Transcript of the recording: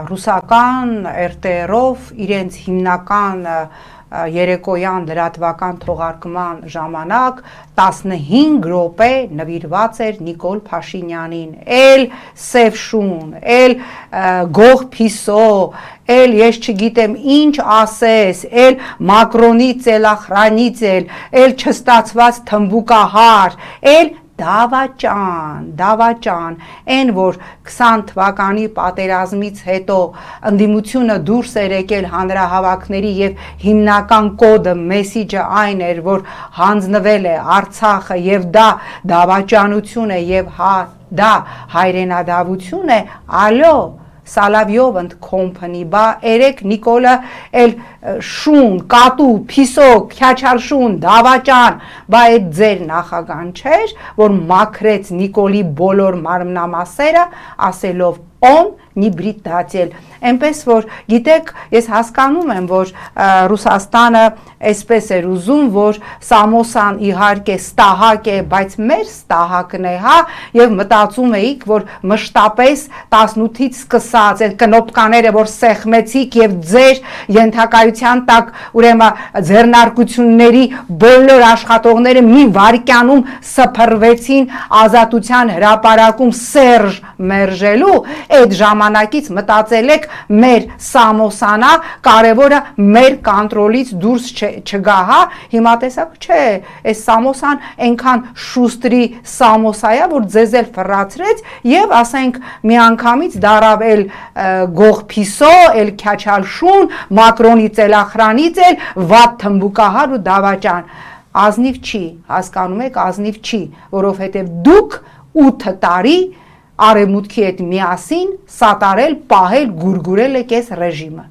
Ռուսական RTR-ով իրենց հիմնական երեկոյան լրատվական թողարկման ժամանակ 15 րոպե նվիրված էր Նիկոլ Փաշինյանին, էլ սև շուն, էլ գող փիսո, էլ ես չգիտեմ ինչ ասես, էլ Մակրոնի ծելախրանիցել, էլ չստացված թմբուկահար, էլ դավաճան, են որ 20 թվականի պատերազմից հետո ընդդիմությունը դուրս էր եկել հանրահավաքների եւ հիմնական կոդը մեսիջը այն էր, որ հանձնվել է Արցախը եւ դա դավաճանություն է եւ դա հայրենադավություն է, ալո Սալավյով and Company, բա երեք Նիկոլը էլ շուն, կատու, փիսոկ, քյաչալ շուն, դավաճան, բա այդ ձեր նախագահան չէր, որ մաքրեց Նիկոլի բոլոր մարմնամասերը, ասելով on նիբրիտացիել, այնպես որ գիտեք, ես հասկանում եմ, որ Ռուսաստանը այսպես էր ուզում, որ Սամոսան իհարկե ստահակ է, բայց մեր ստահակն է, հա, եւ մտածում էիք, որ մշտապես 18-ից սկսած այդ կնոպկաները, որ սեղմեցիք եւ ձեր ենթակայության տակ ուրեմն ձեռնարկությունների բոլոր աշխատողները մի վարքյանում սփռվեցին ազատության հրապարակում Սերժ մերժելու, այդ ժամանակից մտածել եք մեր Սամոսանա կարևորը մեր կոնտրոլից դուրս չգա, հա, հիմա տեսակ չէ, այս Սամոսան այնքան շուստրի Սամոսայա, որ ձեզ էլ ֆռացրեց եւ ասենք միանգամից դարավ էլ գող փիսո, էլ քյաչալ շուն, Մակրոնի ծելախրանից էլ վատ թմբուկահար ու դավաճան, ազնիվ չի, հասկանում եք, ազնիվ չի, որովհետեւ դուք 8 տարի Արևմուտքի հետ միասին սատարել, պահել, գուրգուրել եք այս ռեժիմը